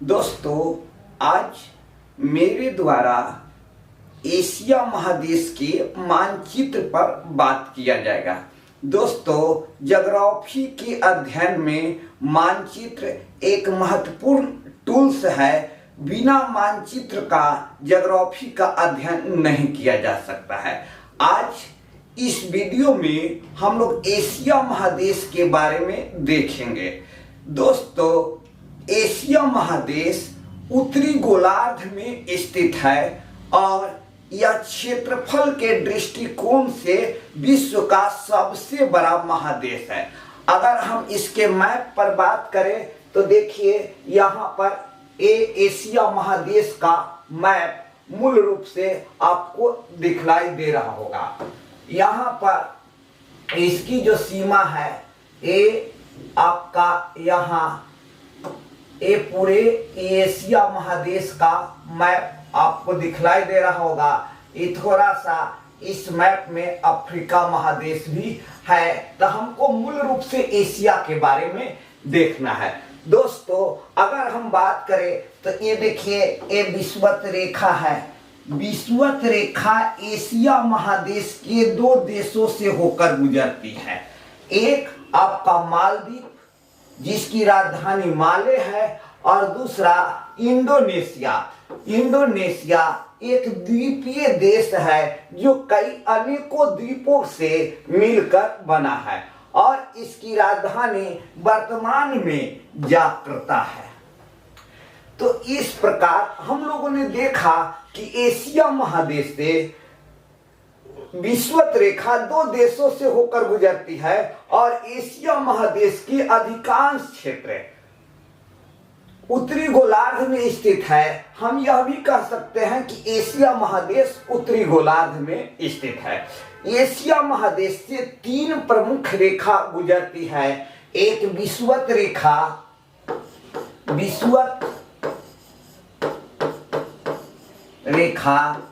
दोस्तों, आज मेरे द्वारा एशिया महादेश के मानचित्र पर बात किया जाएगा। दोस्तों, ज्योग्राफी के अध्ययन में मानचित्र एक महत्वपूर्ण टूल्स है। बिना मानचित्र का ज्योग्राफी का अध्ययन नहीं किया जा सकता है। आज इस वीडियो में हम लोग एशिया महादेश के बारे में देखेंगे। दोस्तों, एशिया महादेश उत्तरी गोलार्ध में स्थित है और यह क्षेत्रफल के दृष्टिकोण से विश्व का सबसे बड़ा महादेश है। अगर हम इसके मैप पर बात करें तो देखिए, यहाँ पर एशिया महादेश का मैप मूल रूप से आपको दिखलाई दे रहा होगा। यहाँ पर इसकी जो सीमा है, ये आपका यहाँ ये पूरे एशिया महादेश का मैप आपको दिखलाई दे रहा होगा। ये थोड़ा सा इस मैप में अफ्रीका महादेश भी है, तो हमको मूल रूप से एशिया के बारे में देखना है। दोस्तों, अगर हम बात करें तो ये देखिए, ये विषुवत रेखा है। विषुवत रेखा एशिया महादेश के दो देशों से होकर गुजरती है। एक आपका मालदीव जिसकी राजधानी माले है, और दूसरा इंडोनेशिया। इंडोनेशिया एक द्वीपीय देश है जो कई अनेकों द्वीपों से मिलकर बना है और इसकी राजधानी वर्तमान में जाकार्ता है। तो इस प्रकार हम लोगों ने देखा कि एशिया महादेश से विषुवत रेखा दो देशों से होकर गुजरती है और एशिया महादेश के अधिकांश क्षेत्र उत्तरी गोलार्ध में स्थित है। हम यह भी कह सकते हैं कि एशिया महादेश उत्तरी गोलार्ध में स्थित है। एशिया महादेश से तीन प्रमुख रेखा गुजरती है। एक विषुवत रेखा, विषुवत रेखा,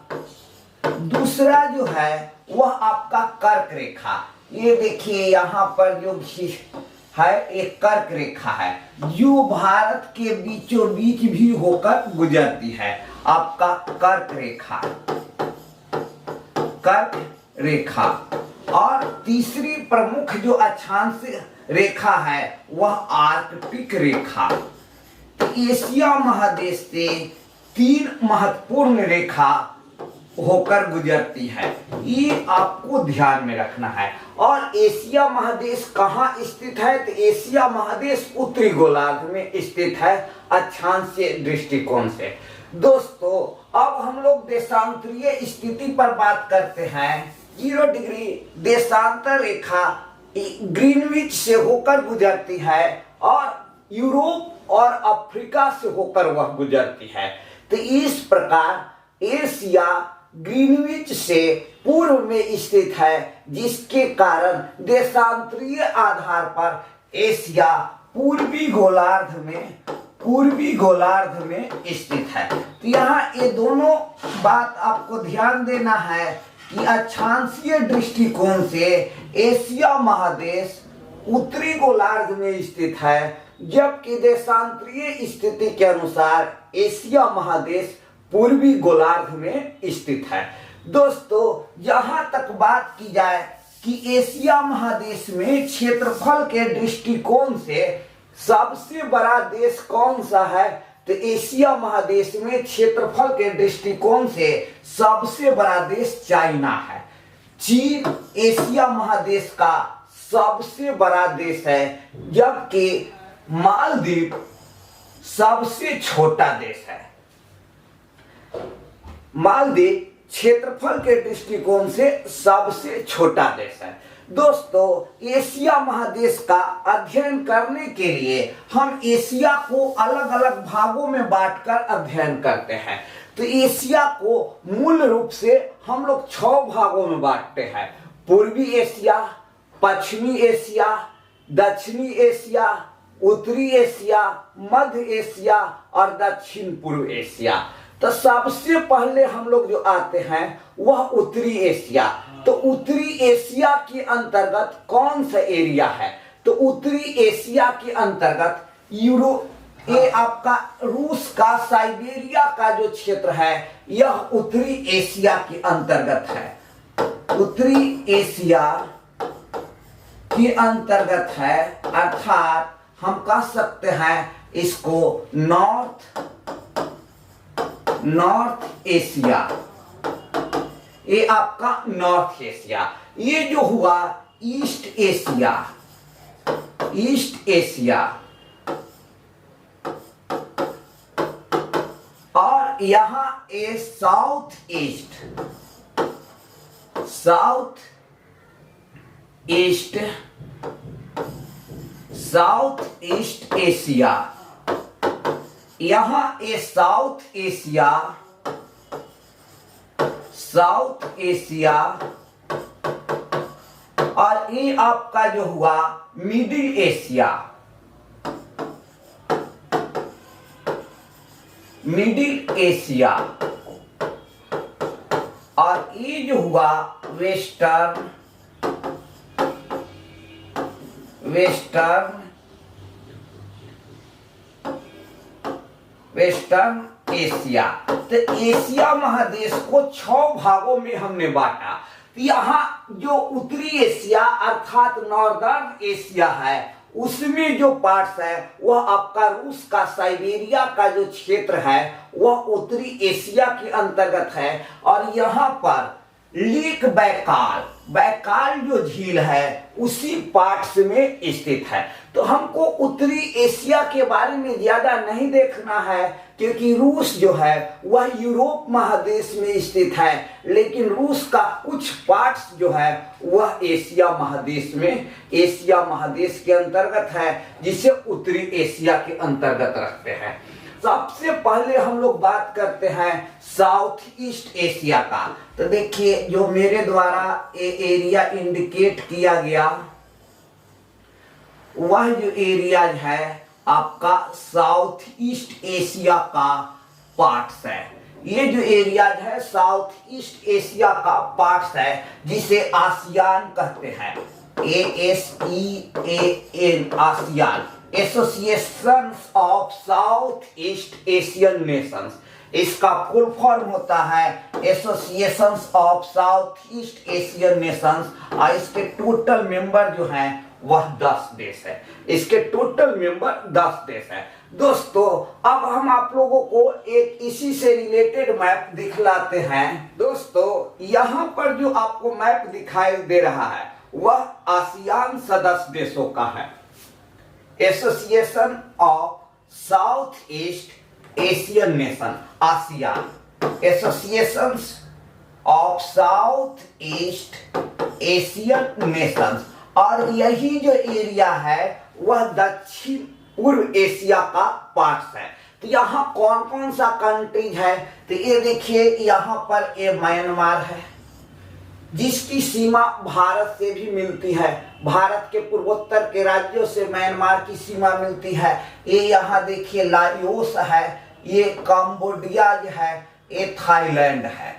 दूसरा जो है वह आपका कर्क रेखा। ये देखिए, यहाँ पर जो है एक कर्क रेखा है जो भारत के बीचों बीच भी होकर गुजरती है। आपका कर्क रेखा, कर्क रेखा। और तीसरी प्रमुख जो अक्षांश रेखा है वह आर्कटिक रेखा। तो एशिया महादेश से तीन महत्वपूर्ण रेखा होकर गुजरती है, ये आपको ध्यान में रखना है। और एशिया महादेश कहाँ स्थित है? तो एशिया महादेश उत्तरी गोलार्ध में स्थित है अक्षांशीय दृष्टिकोण से। दोस्तों, अब हम लोग देशांतरीय स्थिति पर बात करते हैं। 0 डिग्री देशांतर रेखा ग्रीनविच से होकर गुजरती है और यूरोप और अफ्रीका से होकर वह गुजरती है। तो इस प्रकार एशिया ग्रीनविच से पूर्व में स्थित है, जिसके कारण देशांतरीय आधार पर एशिया पूर्वी गोलार्ध में स्थित है। तो यहाँ ये दोनों बात आपको ध्यान देना है कि अक्षांशीय दृष्टिकोण से एशिया महादेश उत्तरी गोलार्ध में स्थित है, जबकि देशांतरीय स्थिति के अनुसार एशिया महादेश पूर्वी गोलार्ध में स्थित है। दोस्तों, जहां तक बात की जाए कि एशिया महादेश में क्षेत्रफल के दृष्टिकोण से सबसे बड़ा देश कौन सा है, तो एशिया महादेश में क्षेत्रफल के दृष्टिकोण से सबसे बड़ा देश चाइना है। चीन एशिया महादेश का सबसे बड़ा देश है, जबकि मालदीव सबसे छोटा देश है। मालदीव क्षेत्रफल के दृष्टिकोण से सबसे छोटा देश है। दोस्तों, एशिया महादेश का अध्ययन करने के लिए हम एशिया को अलग अलग भागों में बांटकर अध्ययन करते हैं। तो एशिया को मूल रूप से हम लोग 6 भागों में बांटते हैं: पूर्वी एशिया, पश्चिमी एशिया, दक्षिणी एशिया, उत्तरी एशिया, मध्य एशिया और दक्षिण पूर्व एशिया। तो सबसे पहले हम लोग जो आते हैं वह उत्तरी एशिया। तो उत्तरी एशिया के अंतर्गत कौन सा एरिया है? तो उत्तरी एशिया के अंतर्गत ये आपका रूस का साइबेरिया का जो क्षेत्र है यह उत्तरी एशिया के अंतर्गत है, उत्तरी एशिया के अंतर्गत है। अर्थात हम कह सकते हैं इसको नॉर्थ एशिया, ये आपका नॉर्थ एशिया। ये जो हुआ ईस्ट एशिया और यहां ए साउथ ईस्ट एशिया, यहां ए साउथ एशिया और ये आपका जो हुआ मिडिल एशिया और ये जो हुआ वेस्टर्न एशिया। तो एशिया महादेश को 6 भागों में हमने बांटा। यहाँ जो उत्तरी एशिया अर्थात नॉर्दर्न एशिया है उसमें जो पार्ट्स है वह आपका रूस का साइबेरिया का जो क्षेत्र है वह उत्तरी एशिया के अंतर्गत है। और यहाँ पर लेक बैकाल जो झील है उसी पार्ट्स में स्थित है। तो हमको उत्तरी एशिया के बारे में ज्यादा नहीं देखना है क्योंकि रूस जो है वह यूरोप महादेश में स्थित है, लेकिन रूस का कुछ पार्ट्स जो है वह एशिया महादेश के अंतर्गत है, जिसे उत्तरी एशिया के अंतर्गत रखते हैं। सबसे पहले हम लोग बात करते हैं साउथ ईस्ट एशिया का। तो देखिए जो मेरे द्वारा ये एरिया इंडिकेट किया गया वह जो एरिया है आपका साउथ ईस्ट एशिया का पार्ट्स है। ये जो एरिया है साउथ ईस्ट एशिया का पार्ट्स है जिसे आसियान कहते हैं, ASEAN, ASEAN, association of south east Asian Nations. इसका फुल फॉर्म होता है association of south east Asian Nations और इसके टोटल मेंबर जो हैं वह 10 देश है। इसके टोटल मेंबर 10 देश है। दोस्तों अब हम आप लोगों को एक इसी से रिलेटेड मैप दिखलाते हैं। दोस्तों यहाँ पर जो आपको मैप दिखाई दे रहा है वह आसियान सदस्य देशों का है, association of south east Asian nation, ASEAN, association of south east Asian Nations. और यही जो एरिया है वह दक्षिण पूर्व एशिया का पार्ट है। तो यहाँ कौन कौन सा कंट्रीज है तो ये देखिए यहाँ पर ये म्यांमार है जिसकी सीमा भारत से भी मिलती है, भारत के पूर्वोत्तर के राज्यों से म्यांमार की सीमा मिलती है। ये यहाँ देखिए लाओस है, ये कंबोडिया है, ये थाईलैंड है।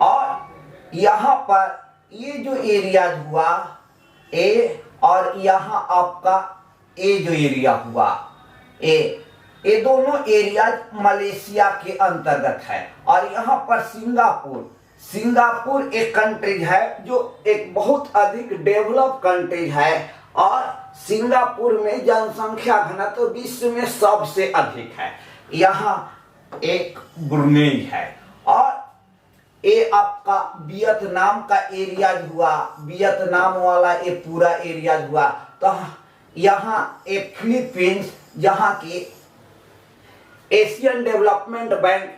और यहाँ पर ये जो एरिया हुआ ए और यहाँ आपका ए जो एरिया हुआ ए, ये दोनों एरिया मलेशिया के अंतर्गत है। और यहाँ पर सिंगापुर एक कंट्री है जो एक बहुत अधिक डेवलप कंट्री है और सिंगापुर में जनसंख्या घनत्व विश्व में सबसे अधिक है। यहाँ एक ब्रुनेई है और ये आपका वियतनाम का एरिया हुआ, वियतनाम वाला ये पूरा एरिया हुआ। तो यहाँ एक फिलीपींस जहाँ की एशियन डेवलपमेंट बैंक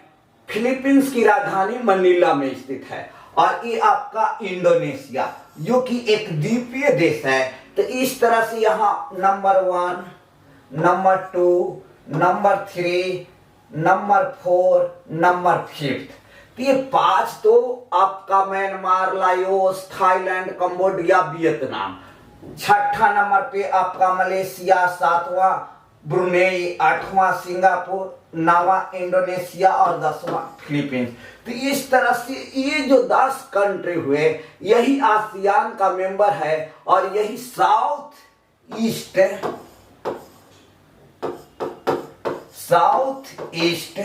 फिलीपींस की राजधानी मनीला में स्थित है। और ये आपका इंडोनेशिया जो कि एक द्वीपीय देश है। तो इस तरह से यहाँ number 1, number 2, number 3, number 4, number 5। तो ये 5 तो आपका Myanmar, Laos, Thailand, Cambodia, Vietnam. 6ठा नंबर पे आपका मलेशिया, 7वां ब्रुनेई, 8वां सिंगापुर, 9वां इंडोनेशिया और 10वां फिलीपींस। तो इस तरह से ये जो 10 कंट्री हुए यही आसियान का मेंबर है और यही south east south east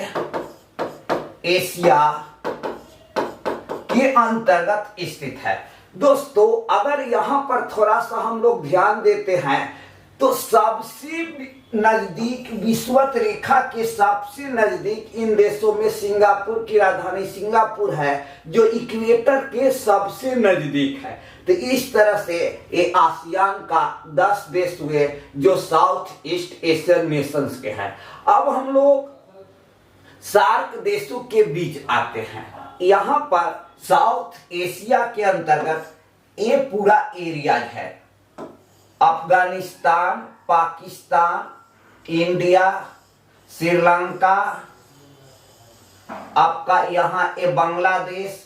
Asia के अंतर्गत स्थित है। दोस्तों अगर यहां पर थोड़ा सा हम लोग ध्यान देते हैं तो सबसे नजदीक विषुवत रेखा के सबसे नजदीक इन देशों में सिंगापुर की राजधानी सिंगापुर है, जो इक्वेटर के सबसे नजदीक है। तो इस तरह से ये आसियान का 10 देश हुए जो साउथ ईस्ट एशियन नेशंस के हैं। अब हम लोग सार्क देशों के बीच आते हैं। यहां पर साउथ एशिया के अंतर्गत ये पूरा एरिया है, अफगानिस्तान, पाकिस्तान, इंडिया, श्रीलंका, आपका यहाँ ये बांग्लादेश,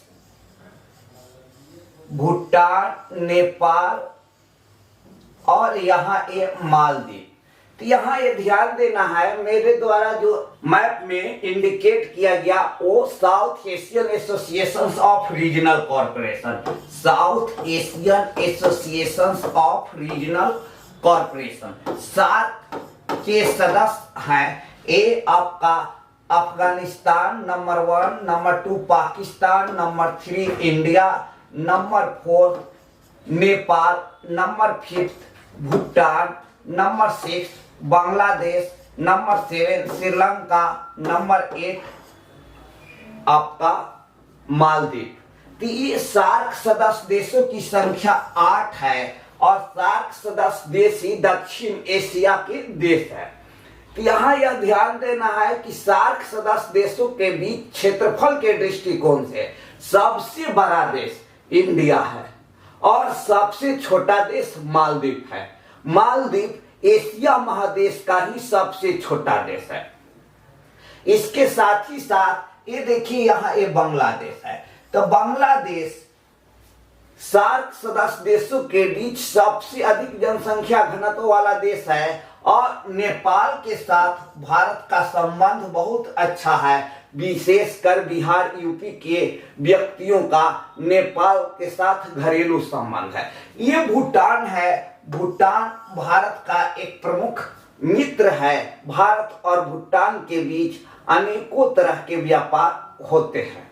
भूटान, नेपाल और यहाँ ये मालदीव। तो यहाँ ये ध्यान देना है, मेरे द्वारा जो मैप में इंडिकेट किया गया वो South Asian Association of Regional Corporation, South Asian Association of Regional Corporation, SAARC के सदस्य हैं। ये आपका Afghanistan number 1, number 2 Pakistan, number 3 India, number 4 Nepal, number 5 Bhutan, number 6 Bangladesh, number 7 Sri Lanka, number 8 आपका मालदीव। तो ये सार्क सदस्य देशों की संख्या 8 है और सार्क सदस्य देश ही दक्षिण एशिया के देश है। तो यहाँ यह ध्यान देना है कि सार्क सदस्य देशों के बीच क्षेत्रफल के दृष्टिकोण से सबसे बड़ा देश इंडिया है और सबसे छोटा देश मालदीव है। मालदीव एशिया महादेश का ही सबसे छोटा देश है। इसके साथ ही साथ ये देखिए यहाँ ये बांग्लादेश है। तो बांग्लादेश सार्क सदस्य देशों के बीच सबसे अधिक जनसंख्या घनत्व वाला देश है और नेपाल के साथ भारत का संबंध बहुत अच्छा है, विशेषकर बिहार यूपी के व्यक्तियों का नेपाल के साथ घरेलू संबंध है। ये भूटान है, भूटान भारत का एक प्रमुख मित्र है। भारत और भूटान के बीच अनेकों तरह के व्यापार होते हैं।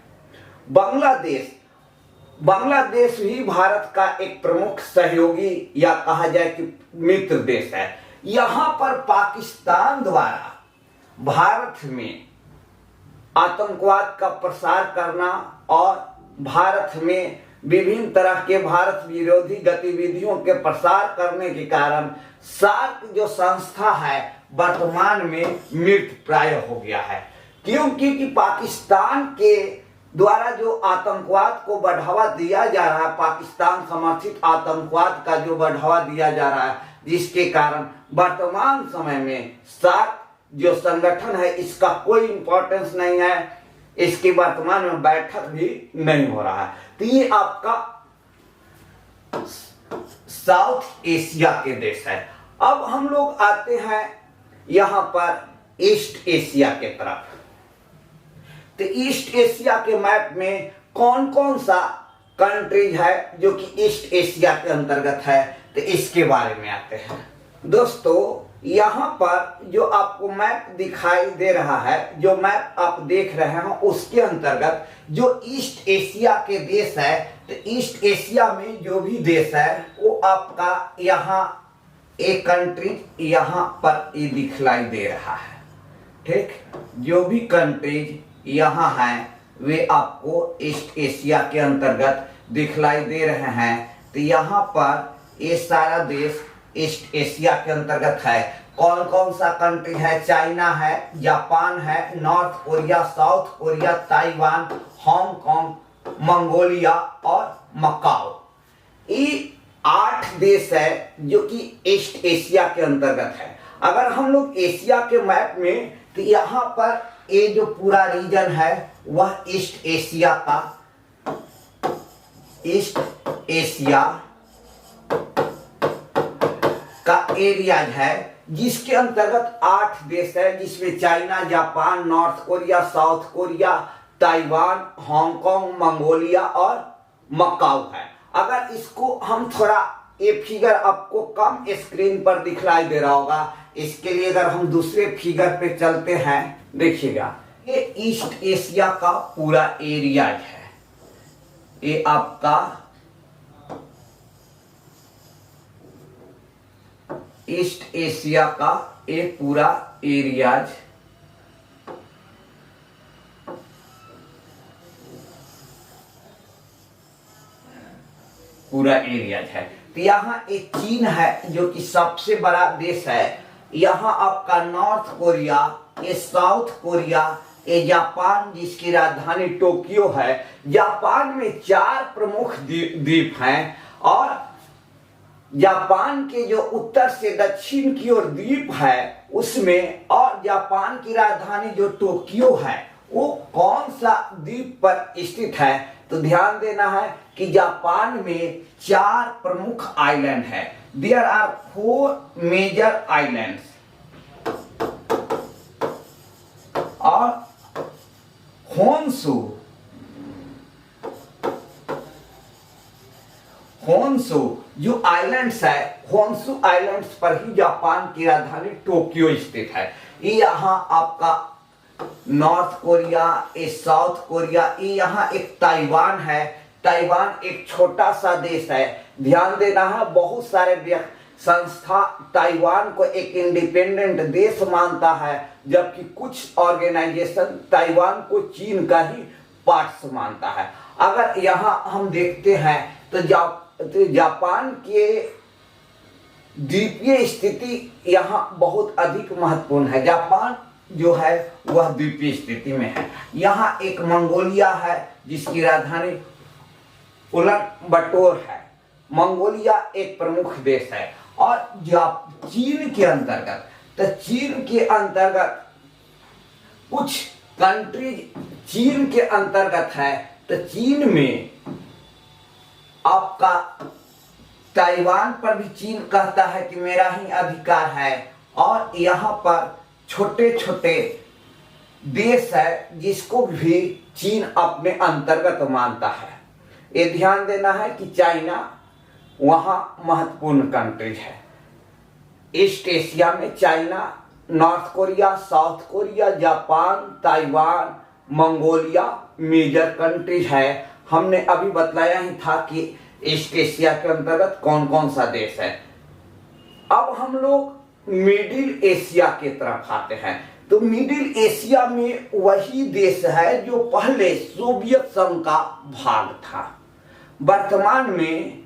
बांग्लादेश भी भारत का एक प्रमुख सहयोगी या कहा जाए कि मित्र देश है। यहाँ पर पाकिस्तान द्वारा भारत में आतंकवाद का प्रसार करना और भारत में विभिन्न तरह के भारत विरोधी गतिविधियों के प्रसार करने के कारण सार्क जो संस्था है वर्तमान में मृत प्राय हो गया है। क्योंकि पाकिस्तान के द्वारा जो आतंकवाद को बढ़ावा दिया जा रहा है, पाकिस्तान समर्थित आतंकवाद का जो बढ़ावा दिया जा रहा है, जिसके कारण वर्तमान समय में सार्क जो संगठन है इसका कोई इंपॉर्टेंस नहीं है, इसकी वर्तमान में बैठक भी नहीं हो रहा है। तो ये आपका साउथ एशिया के देश है। अब हम लोग आते हैं यहां पर ईस्ट एशिया के तरफ। तो ईस्ट एशिया के मैप में कौन कौन सा कंट्रीज है जो कि ईस्ट एशिया के अंतर्गत है, तो इसके बारे में आते हैं। दोस्तों यहाँ पर जो आपको मैप दिखाई दे रहा है, जो मैप आप देख रहे हैं उसके अंतर्गत जो ईस्ट एशिया के देश है, तो ईस्ट एशिया में जो भी देश है वो आपका यहाँ एक कंट्री यहाँ पर ये दिखलाई दे रहा है। ठीक, जो भी कंट्रीज यहाँ हैं वे आपको ईस्ट एशिया के अंतर्गत दिखलाई दे रहे हैं। तो यहाँ पर ये सारा देश ईस्ट एशिया के अंतर्गत है। कौन कौन सा कंट्री है? चाइना है, जापान है, north Korea, south Korea, Taiwan, Hong Kong, Mongolia और मकाओ। ये 8 देश है जो कि ईस्ट एशिया के अंतर्गत है। अगर हम लोग एशिया के मैप में, तो यहाँ पर ये जो पूरा रीजन है वह ईस्ट एशिया का एरिया है, जिसके अंतर्गत 8 देश है, जिसमें China, Japan, north Korea, south Korea, Taiwan, Hong Kong, Mongolia और मकाऊ है। अगर इसको हम थोड़ा ये फिगर आपको कम स्क्रीन पर दिखलाई दे रहा होगा। इसके लिए अगर हम दूसरे फिगर पे चलते हैं, देखिएगा ये ईस्ट एशिया का पूरा एरिया है। ये आपका ईस्ट एशिया का एक पूरा एरियाज है। तो यहाँ एक चीन है जो कि सबसे बड़ा देश है। यहाँ आपका नॉर्थ कोरिया, ये साउथ कोरिया, ये जापान जिसकी राजधानी टोक्यो है। जापान में 4 प्रमुख द्वीप हैं और जापान के जो उत्तर से दक्षिण की ओर द्वीप है उसमें, और जापान की राजधानी जो टोक्यो है वो कौन सा द्वीप पर स्थित है, तो ध्यान देना है कि जापान में 4 प्रमुख आइलैंड है। There are 4 major islands. और होन्शु जो आइलैंड्स है, होन्शु आइलैंड्स पर ही जापान की राजधानी टोक्यो स्थित है। ये यहाँ आपका नॉर्थ कोरिया, ये साउथ कोरिया, ये यहाँ एक ताइवान है। ताइवान एक छोटा सा देश है। ध्यान देना है, बहुत सारे संस्था ताइवान को एक इंडिपेंडेंट देश मानता है, जबकि कुछ ऑर्गेनाइजेशन ताइवान को चीन का ही पार्ट मानता है। अगर यहाँ हम देखते हैं तो जापान के द्वीपीय स्थिति यहाँ बहुत अधिक महत्वपूर्ण है। जापान जो है वह द्वीपीय स्थिति में है। यहाँ एक मंगोलिया है जिसकी राजधानी उलन बटोर है। मंगोलिया एक प्रमुख देश है। और चीन के अंतर्गत, तो चीन के अंतर्गत कुछ कंट्रीज चीन के अंतर्गत है। तो चीन में आपका ताइवान पर भी चीन कहता है कि मेरा ही अधिकार है। और यहाँ पर छोटे छोटे देश है जिसको भी चीन अपने अंतर्गत मानता है। ये ध्यान देना है कि चाइना वहाँ महत्वपूर्ण कंट्रीज है। ईस्ट एशिया में China, north Korea, south Korea, Japan, Taiwan, Mongolia major countries है। हमने अभी बतलाया ही था कि ईस्ट एशिया के अंतर्गत कौन कौन सा देश है। अब हम लोग मिडिल एशिया के तरफ आते हैं। तो मिडिल एशिया में वही देश है जो पहले सोवियत संघ का भाग था। वर्तमान में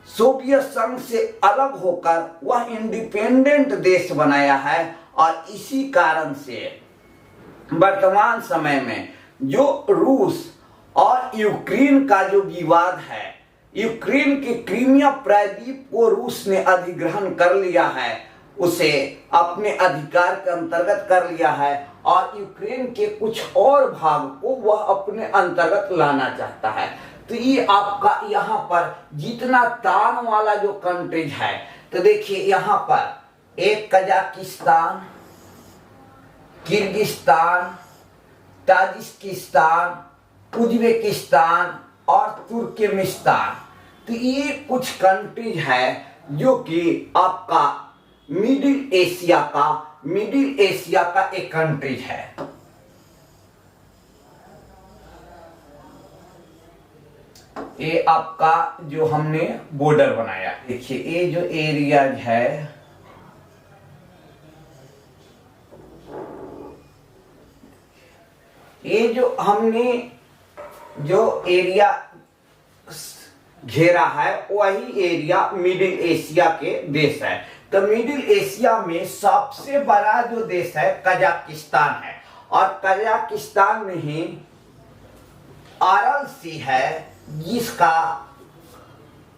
सोवियत संघ से अलग होकर वह इंडिपेंडेंट देश बनाया है। और इसी कारण से वर्तमान समय में जो रूस और यूक्रेन का जो विवाद है, यूक्रेन के क्रीमिया प्रायद्वीप को रूस ने अधिग्रहण कर लिया है, उसे अपने अधिकार के अंतर्गत कर लिया है। और यूक्रेन के कुछ और भाग को वह अपने अंतर्गत लाना चाहता है। तो ये आपका यहाँ पर जितना तान वाला जो कंट्रीज है, तो देखिए यहाँ पर एक कजाकिस्तान, किर्गिस्तान, ताजिकिस्तान, उज्बेकिस्तान और तुर्कमेनिस्तान। तो ये कुछ कंट्रीज है जो कि आपका मिडिल एशिया का एक कंट्रीज है। ये आपका जो हमने बॉर्डर बनाया, देखिए ये जो एरियाज है, ये जो हमने जो एरिया घेरा है वही एरिया मिडिल एशिया के देश है। तो मिडिल एशिया में सबसे बड़ा जो देश है कजाकिस्तान है। और कजाकिस्तान में ही आरल सी है जिसका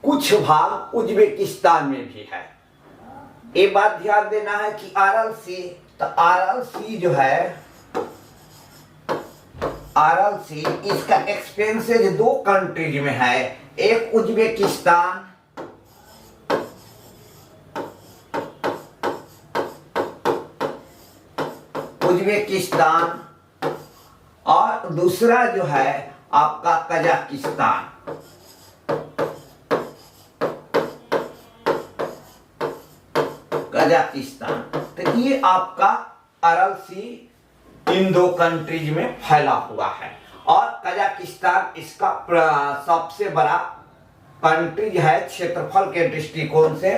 कुछ भाग उज्बेकिस्तान में भी है। ये बात ध्यान देना है कि आरल सी, तो आरल सी जो है, आरल सी इसका एक्सपेंसेज 2 कंट्रीज में है। एक उज्बेकिस्तान और दूसरा जो है आपका कजाकिस्तान। कजाकिस्तान। तो ये आपका अरल सी इन दो कंट्रीज में फैला हुआ है और कजाकिस्तान इसका सबसे बड़ा कंट्री है क्षेत्रफल के दृष्टिकोण से।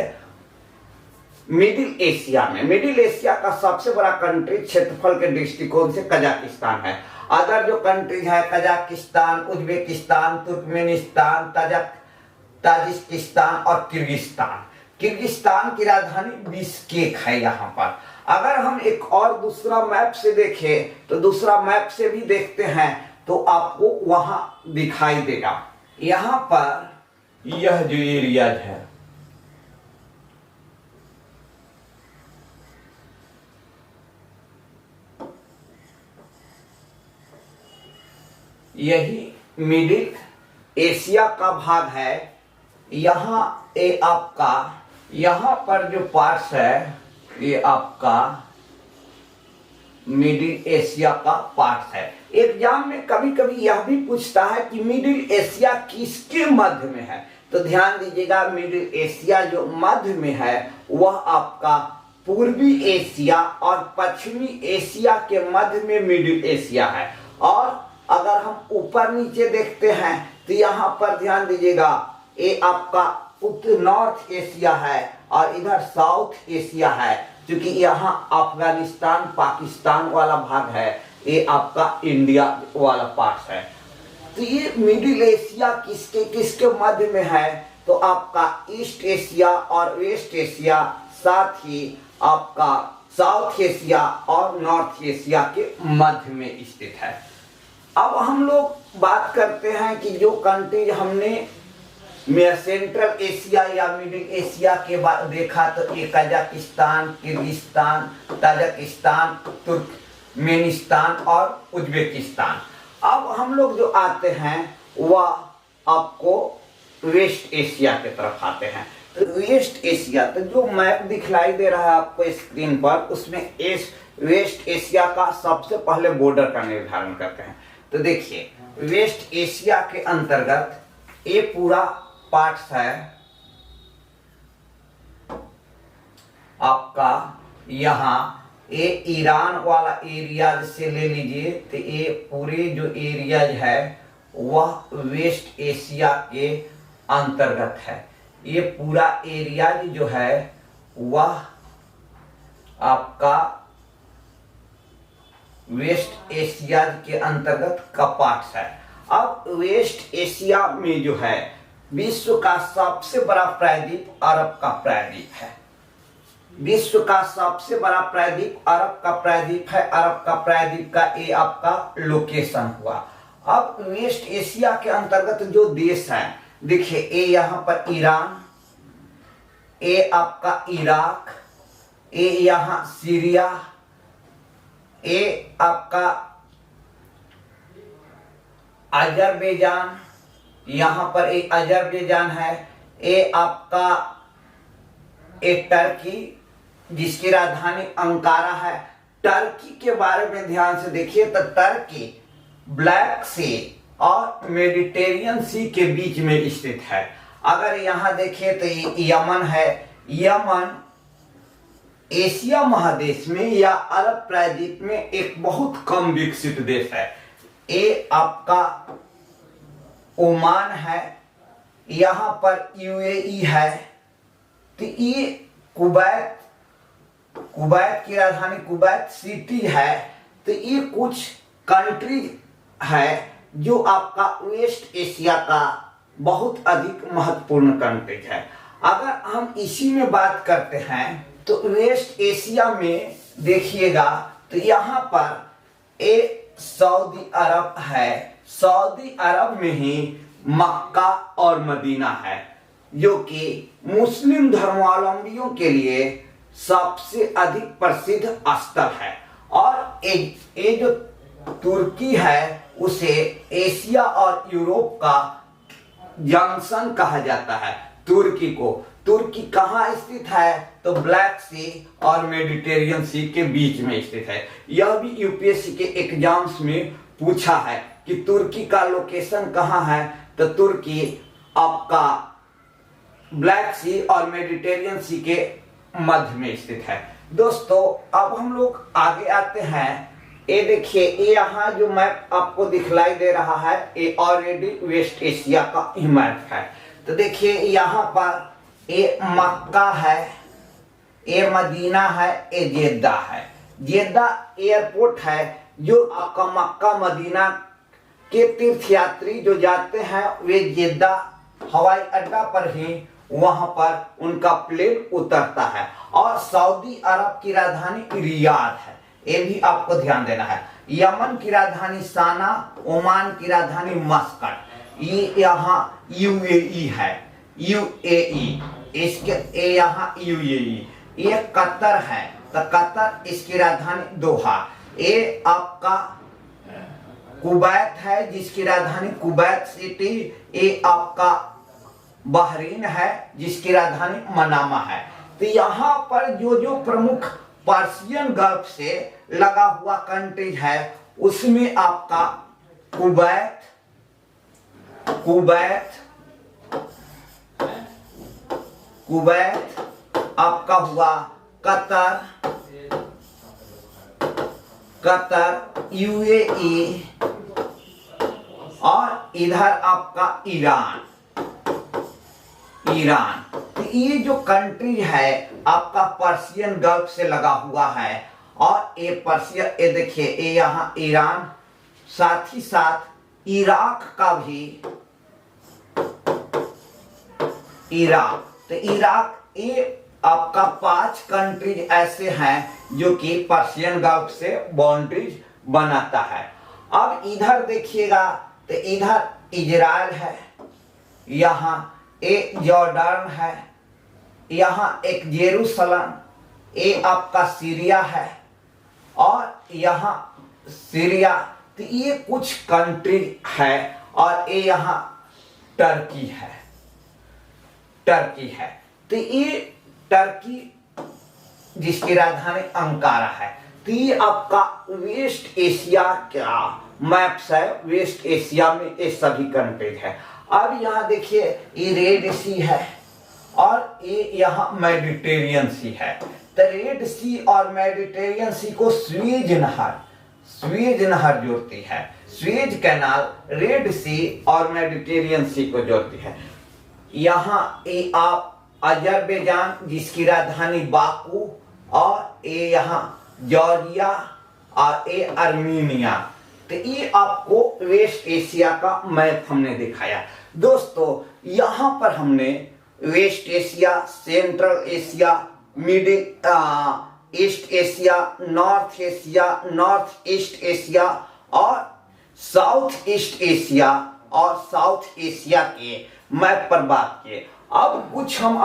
मिडिल एशिया में, मिडिल एशिया का सबसे बड़ा कंट्री क्षेत्रफल के दृष्टिकोण से कजाकिस्तान है। अदर जो कंट्री है कजाकिस्तान, उज्बेकिस्तान, तुर्कमेनिस्तान, ताजिकिस्तान और किर्गिस्तान। किर्गिस्तान की राजधानी बिश्केक है यहाँ पर। अगर हम एक और दूसरा मैप से देखें तो दूसरा मैप से भी देखते हैं तो आपको वहां दिखाई देगा। यहाँ पर यह जो एरियाज है यही मिडिल एशिया का भाग है। यहाँ ये आपका यहाँ पर जो पार्ट्स है ये आपका मिडिल एशिया का पार्ट है। एग्जाम में कभी कभी यह भी पूछता है कि मिडिल एशिया किसके मध्य में है, तो ध्यान दीजिएगा मिडिल एशिया जो मध्य में है वह आपका पूर्वी एशिया और पश्चिमी एशिया के मध्य में मिडिल एशिया है। और अगर हम ऊपर नीचे देखते हैं तो यहाँ पर ध्यान दीजिएगा ये आपका उत्तर नॉर्थ एशिया है और इधर साउथ एशिया है। क्योंकि यहाँ अफगानिस्तान पाकिस्तान वाला भाग है, ये आपका इंडिया वाला पार्ट है। तो ये मिडिल एशिया किसके किसके मध्य में है, तो आपका ईस्ट एशिया और वेस्ट एशिया, साथ ही आपका साउथ एशिया और नॉर्थ एशिया के मध्य में स्थित है। अब हम लोग बात करते हैं कि जो कंट्री हमने सेंट्रल एशिया या मिडिल एशिया के बाद देखा तो ये कजाकिस्तान, किर्गिस्तान, ताजिकिस्तान, तुर्कमेनिस्तान और उज्बेकिस्तान। अब हम लोग जो आते हैं वह आपको वेस्ट एशिया की तरफ आते हैं। तो वेस्ट एशिया, तो जो मैप दिखलाई दे रहा है आपको स्क्रीन पर, उसमें वेस्ट एशिया का सबसे पहले बॉर्डर का निर्धारण करते हैं। तो देखिए वेस्ट एशिया के अंतर्गत ये पूरा पार्ट्स है आपका। यहाँ ये ईरान वाला एरिया से ले लीजिए तो ये पूरे जो एरियाज है वह वेस्ट एशिया के अंतर्गत है। ये पूरा एरियाज जो है वह आपका वेस्ट एशिया के अंतर्गत का पार्ट है। अब वेस्ट एशिया में जो है विश्व का सबसे बड़ा प्रायद्वीप अरब का प्रायद्वीप है। विश्व का सबसे बड़ा प्रायद्वीप अरब का प्रायद्वीप है। अरब का प्रायद्वीप का ये आपका लोकेशन हुआ। अब वेस्ट एशिया के अंतर्गत जो देश है देखिए, ये यहाँ पर ईरान, ये आपका इराक, ये यहाँ सीरिया, ये आपका अजरबैजान, यहाँ पर एक अजरबैजान है, ये आपका एक टर्की जिसकी राजधानी अंकारा है। टर्की के बारे में ध्यान से देखिए तो टर्की ब्लैक सी और मेडिटेरियन सी के बीच में स्थित है। अगर यहाँ देखिए तो ये यमन है। यमन एशिया महादेश में या अरब प्रायद्वीप में एक बहुत कम विकसित देश है। ये आपका ओमान है, यहाँ पर यूएई है। तो ये कुवैत की राजधानी कुवैत सिटी है। तो ये कुछ कंट्री है जो आपका वेस्ट एशिया का बहुत अधिक महत्वपूर्ण कंट्री है। अगर हम इसी में बात करते हैं तो वेस्ट एशिया में देखिएगा तो यहाँ पर एक सऊदी अरब है। सऊदी अरब में ही मक्का और मदीना है जो कि मुस्लिम धर्मावलंबियों के लिए सबसे अधिक प्रसिद्ध स्थल है। और ये जो तुर्की है उसे एशिया और यूरोप का जंक्शन कहा जाता है। तुर्की को, तुर्की कहाँ स्थित है तो ब्लैक सी और मेडिटेरियन सी के बीच में स्थित है। यह भी यूपीएससी के एग्जाम्स में पूछा है कि तुर्की का लोकेशन कहाँ है, तो तुर्की आपका ब्लैक सी और मेडिटेरियन सी के मध्य में स्थित है। दोस्तों अब हम लोग आगे आते हैं। ये देखिए, ये यहाँ जो मैप आपको दिखलाई दे रहा है, ये ऑलरेडी वेस्ट एशिया का ही मैप है। तो देखिए यहाँ पर ये मक्का है, ये मदीना है, ये जेद्दा है। जेद्दा एयरपोर्ट है जो आपका मक्का मदीना के तीर्थ यात्री जो जाते हैं वे जेद्दा हवाई अड्डा पर ही वहां पर उनका प्लेन उतरता है। और सऊदी अरब की राजधानी रियाद है, ये भी आपको ध्यान देना है। यमन की राजधानी साना, ओमान की राजधानी मस्कट, ये यहाँ यूएई है, यूएई। इसके यहाँ यूएई, ये कतर है, तो कतर इसकी राजधानी दोहा। ये आपका कुवैत है जिसकी राजधानी कुवैत सिटी। ये आपका बहरीन है जिसकी राजधानी मनामा है। तो यहाँ पर जो जो प्रमुख पर्शियन गल्फ से लगा हुआ कंट्रीज है उसमें आपका कुवैत, आपका हुआ कतर, यूएई, और इधर आपका ईरान। तो ये जो कंट्री है आपका पर्शियन गल्फ से लगा हुआ है। और ये पर्शियन, ये देखिए ये यहाँ ईरान, साथ ही साथ इराक का भी, इराक। तो इराक, ये आपका 5 कंट्रीज ऐसे हैं जो कि पर्शियन गल्फ से बाउंड्रीज बनाता है। अब इधर देखिएगा तो इधर इजराइल है, यहाँ एक जॉर्डन है, यहाँ एक जेरूसलम, ये आपका सीरिया है, और यहाँ सीरिया। तो ये कुछ कंट्री है। और ये यहाँ टर्की है, तो ये टर्की जिसकी राजधानी अंकारा है। तो ये आपका वेस्ट एशिया का मैप्स है, वेस्ट एशिया में ये सभी कंट्रीज है। अब यहाँ देखिए ये रेड सी है और ये यहाँ मेडिटेरियन सी है। तो रेड सी और मेडिटेरियन सी को स्वेज नहर जोड़ती है। स्वेज कैनाल रेड सी और मेडिटेरियन सी को जोड़ती है। यहाँ ये आप अजरबैजान जिसकी राजधानी बाकू, और ये यहाँ जॉर्जिया, और ये आर्मीनिया। तो ये आपको वेस्ट एशिया का मैप हमने दिखाया। दोस्तों यहाँ पर हमने west Asia, central Asia, middle east Asia, north Asia, north east Asia, और साउथ ईस्ट एशिया और साउथ एशिया के मैप पर बात किए। अब कुछ हम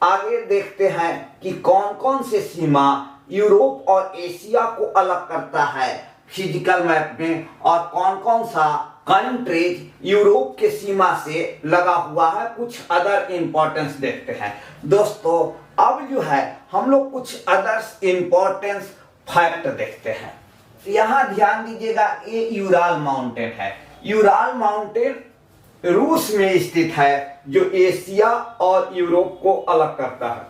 आगे देखते हैं कि कौन कौन से सीमा यूरोप और एशिया को अलग करता है फिजिकल मैप में, और कौन कौन सा कंट्रीज यूरोप के सीमा से लगा हुआ है। कुछ अदर इंपॉर्टेंस देखते हैं। दोस्तों अब जो है हम लोग कुछ अदर इंपॉर्टेंस फैक्ट देखते हैं। यहाँ ध्यान दीजिएगा, ये यूराल माउंटेन है। यूराल माउंटेन रूस में स्थित है जो एशिया और यूरोप को अलग करता है।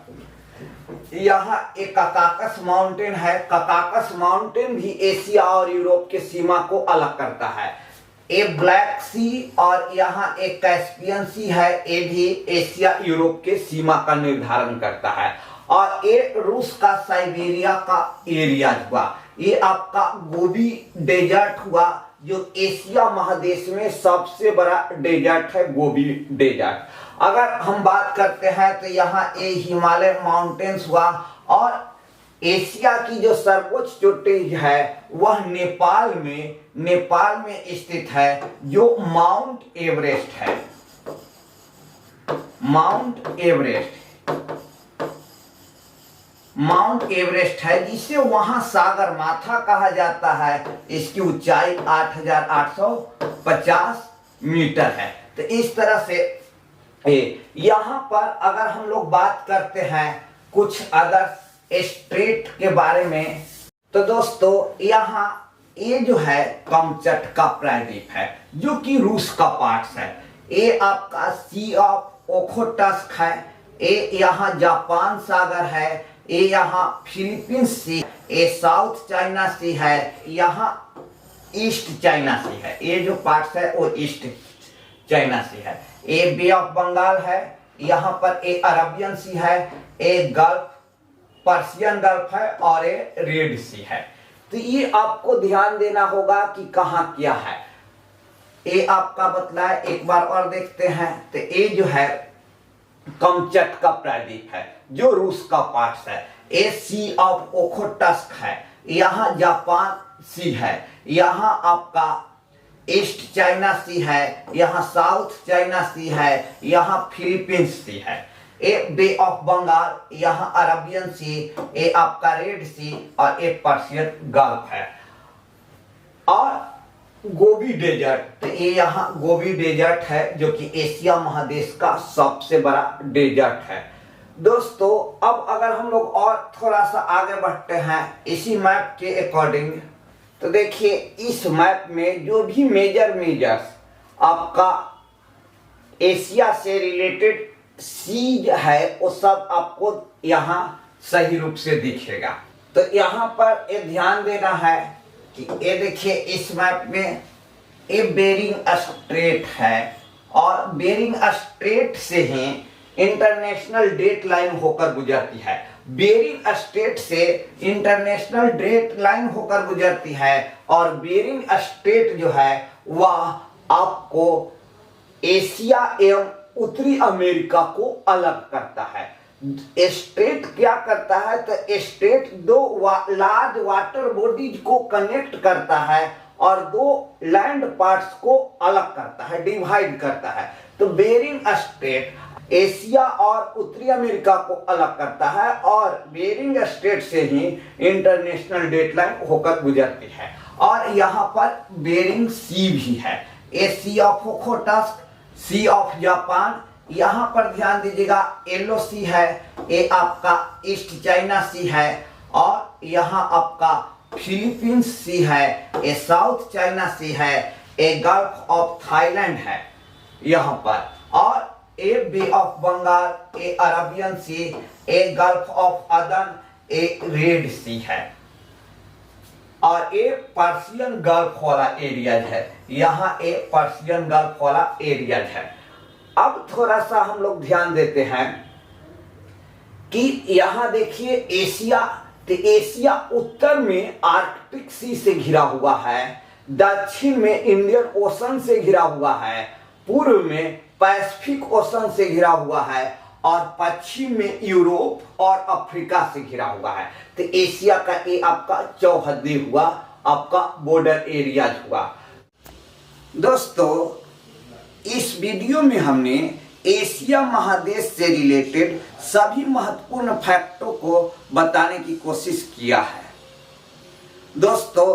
यहाँ एक ककाकस माउंटेन है। ककाकस माउंटेन भी एशिया और यूरोप के सीमा को अलग करता है। ये ब्लैक सी और यहाँ एक कैस्पियन सी है, ये भी एशिया यूरोप के सीमा का निर्धारण करता है। और ये रूस का साइबेरिया का एरिया हुआ। ये आपका गोबी डेजर्ट हुआ जो एशिया महादेश में सबसे बड़ा डेजर्ट है, गोबी डेजर्ट। अगर हम बात करते हैं तो यहाँ ये हिमालय माउंटेन्स हुआ। और एशिया की जो सर्वोच्च चोटी है वह नेपाल में स्थित है जो माउंट एवरेस्ट है। माउंट एवरेस्ट है जिसे वहां सागर माथा कहा जाता है। इसकी ऊंचाई 8,850 मीटर है। तो इस तरह से यहाँ पर अगर हम लोग बात करते हैं कुछ अदर स्टेट के बारे में, तो दोस्तों यहाँ ये जो है कमचटका प्रायद्वीप है जो कि रूस का पार्ट है। ये आपका सी ऑफ ओखोटस्क है। ये यहाँ जापान सागर है, ये यहाँ फिलीपींस सी, ये साउथ चाइना सी है, यहाँ ईस्ट चाइना सी है। ये जो पार्ट्स है वो ईस्ट चाइना सी है। ये बे ऑफ बंगाल है, यहाँ पर ये अरबियन सी है, ये गल्फ पर्शियन गल्फ है और ये रेड सी है। तो ये आपको ध्यान देना होगा कि कहाँ क्या है। ये आपका बतलाए, एक बार और देखते हैं। तो ये जो है कमचटका प्रायद्वीप है जो रूस का पार्ट है। ये सी ऑफ ओखोटस्क है, यहाँ जापान सी है, यहाँ आपका ईस्ट चाइना सी है, यहाँ साउथ चाइना सी है, यहाँ फिलीपींस सी है। ये बे ऑफ बंगाल, यहाँ अरबियन सी, ये आपका रेड सी और ये पर्शियन गल्फ है। और गोबी डेजर्ट, तो ये यहाँ गोबी डेजर्ट है जो कि एशिया महादेश का सबसे बड़ा डेजर्ट है। दोस्तों अब अगर हम लोग और थोड़ा सा आगे बढ़ते हैं इसी मैप के अकॉर्डिंग, तो देखिए इस मैप में जो भी मेजर्स आपका एशिया से रिलेटेड सी है वो सब आपको यहाँ सही रूप से दिखेगा। तो यहाँ पर ये ध्यान देना है कि ये देखिए इस मैप में ये बेरिंग स्ट्रेट है और बेरिंग स्ट्रेट से ही इंटरनेशनल डेट लाइन होकर गुजरती है। बेरिंग स्ट्रेट से इंटरनेशनल डेट लाइन होकर गुजरती है और बेरिंग स्ट्रेट जो है वह आपको एशिया एवं उत्तरी अमेरिका को अलग करता है। स्ट्रेट क्या करता है, तो स्ट्रेट दो लार्ज वाटर बॉडीज को कनेक्ट करता है और दो लैंड पार्ट्स को अलग करता है, डिवाइड करता है। तो बेरिंग स्ट्रेट एशिया और उत्तरी अमेरिका को अलग करता है और बेरिंग स्ट्रेट से ही इंटरनेशनल डेट लाइन होकर गुजरती है। और यहाँ पर बेरिंग सी भी है, a sea of Okhotsk, sea of Japan. यहाँ पर ध्यान दीजिएगा येलो सी है, ये आपका ईस्ट चाइना सी है और यहाँ आपका फिलीपींस सी है, ये साउथ चाइना सी है, ये गल्फ ऑफ थाईलैंड है यहाँ पर, और a Bay of Bengal, a Arabian Sea, a Gulf of Aden, a red सी है और ये पर्शियन गल्फ वाला एरिया है। यहाँ ए पर्शियन गल्फ वाला एरिया है। अब थोड़ा सा हम लोग ध्यान देते हैं कि यहाँ देखिए एशिया, तो एशिया उत्तर में आर्कटिक सी से घिरा हुआ है, दक्षिण में इंडियन ओशन से घिरा हुआ है, पूर्व में पैसिफिक ओशन से घिरा हुआ है और पश्चिम में यूरोप और अफ्रीका से घिरा हुआ है। तो एशिया का ये आपका चौहद्दी हुआ, आपका बॉर्डर एरिया हुआ। दोस्तों इस वीडियो में हमने एशिया महादेश से रिलेटेड सभी महत्वपूर्ण फैक्टों को बताने की कोशिश किया है। दोस्तों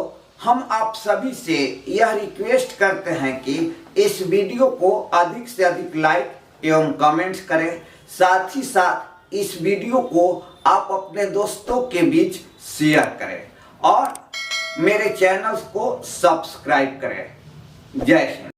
हम आप सभी से यह रिक्वेस्ट करते हैं कि इस वीडियो को अधिक से अधिक लाइक एवं कमेंट्स करें, साथ ही साथ इस वीडियो को आप अपने दोस्तों के बीच शेयर करें और मेरे चैनल को सब्सक्राइब करें। जय हिंद।